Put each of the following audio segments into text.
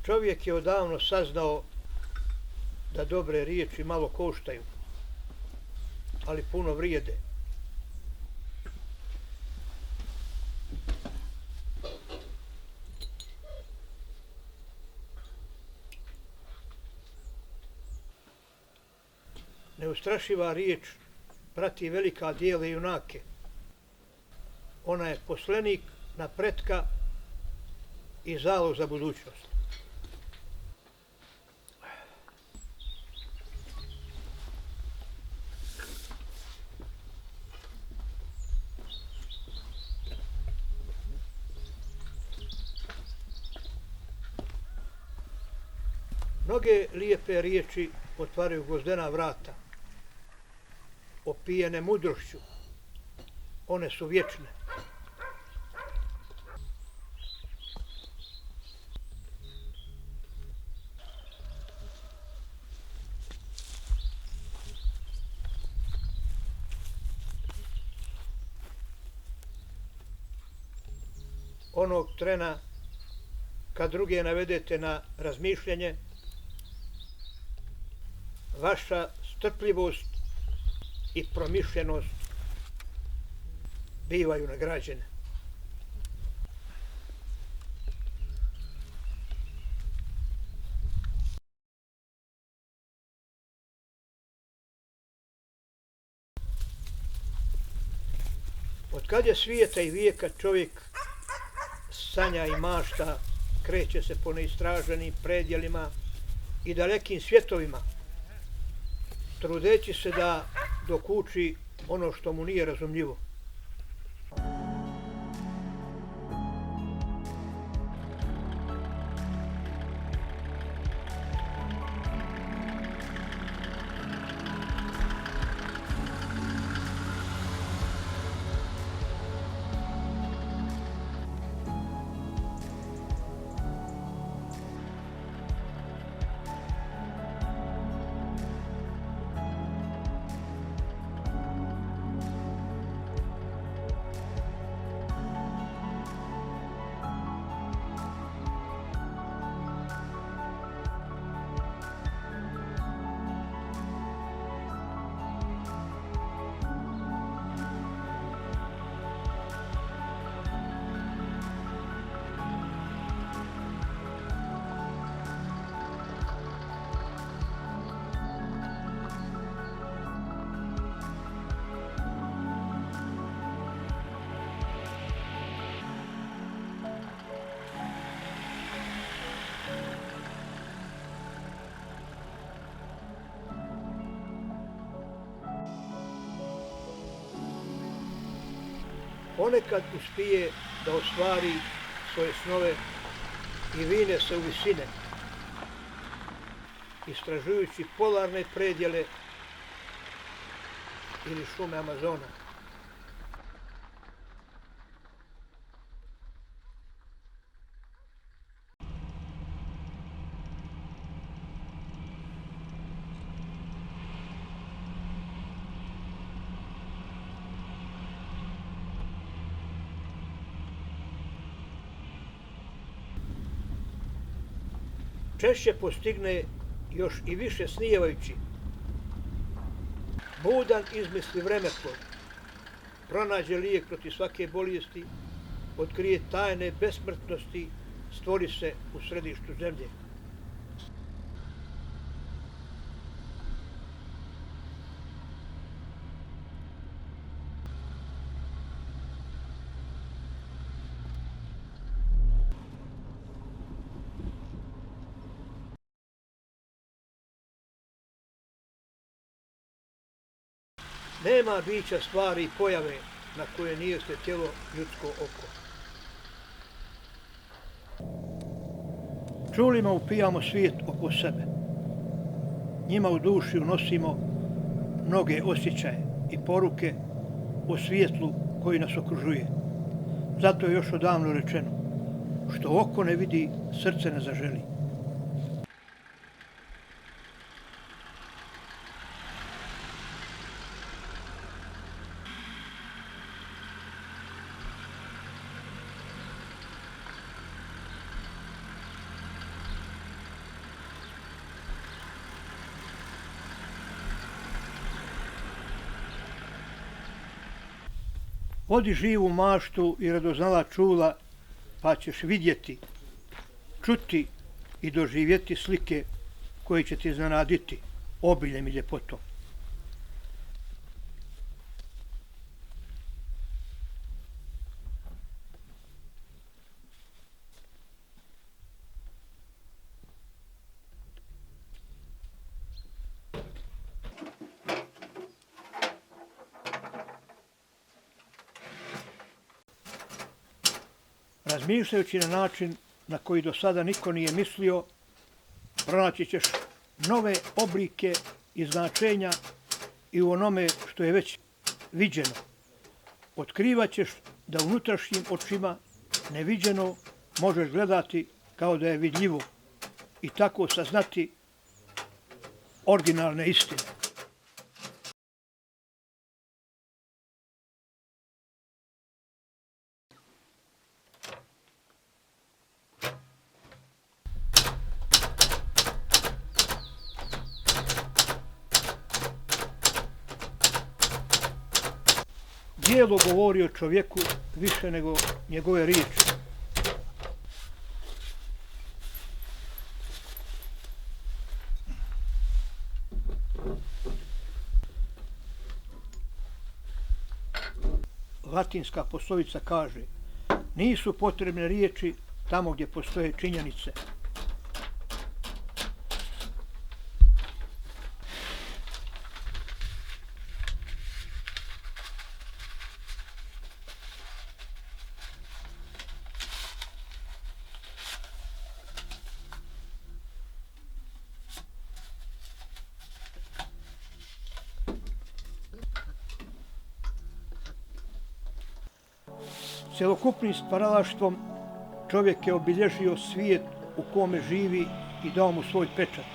Čovjek je odavno saznao da dobre riječi malo koštaju, ali puno vrijede. Neustrašiva riječ prati velika djela i junake. Ona je poslenik napretka i zalog za budućnost. Mnoge lijepe riječi otvaraju gvozdena vrata, opijene mudrošću. One su vječne. Onog trena kad druge navedete na razmišljanje, vaša strpljivost i promišljenost bivaju nagrađene. Od kad je svijeta i vijeka čovjek sanja i mašta, kreće se po neistraženim predjelima i dalekim svjetovima, trudeći se da dokuči ono što mu nije razumljivo. Ponekad uspije da ostvari svoje snove i vine se u visine, istražujući polarne predjele ili šume Amazona. Češće postigne još i više snijevajući. Budan izmisli vremeplov, pronađe lijek protiv svake bolesti, otkrije tajne besmrtnosti, stvori se u središtu zemlje. Nema bića stvari i pojave na koje nije sletjelo ljudsko oko. Čulima upijamo svijet oko sebe. Njima u duši unosimo mnoge osjećaje i poruke o svijetlu koji nas okružuje. Zato je još odavno rečeno, što oko ne vidi, srce ne zaželi. Vodi živu maštu i radoznala čula, pa ćeš vidjeti, čuti i doživjeti slike koje će ti iznenaditi obiljem i ljepotom. Razmišljajući na način na koji do sada niko nije mislio, pronaći ćeš nove oblike i značenja i u onome što je već viđeno. Otkrivat ćeš da unutrašnjim očima neviđeno možeš gledati kao da je vidljivo i tako saznati originalne istine. Djelo govori o čovjeku više nego njegove riječi. Latinska poslovica kaže: nisu potrebne riječi tamo gdje postoje činjenice. Cjelokupnim stvaralaštvom čovjek je obilježio svijet u kome živi i dao mu svoj pečat.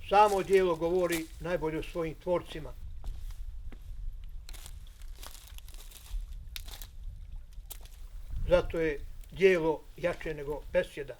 Samo djelo govori najbolje o svojim tvorcima. Zato je djelo jače nego besjeda.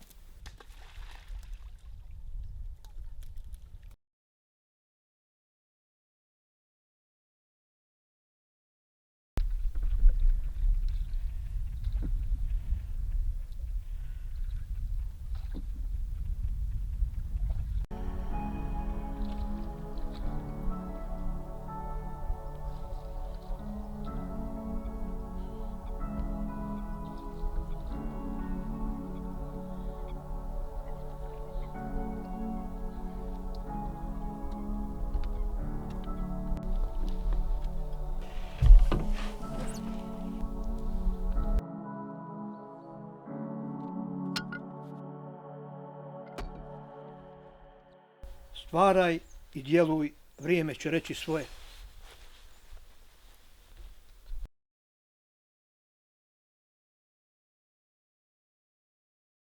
Stvaraj i djeluj, vrijeme će reći svoje.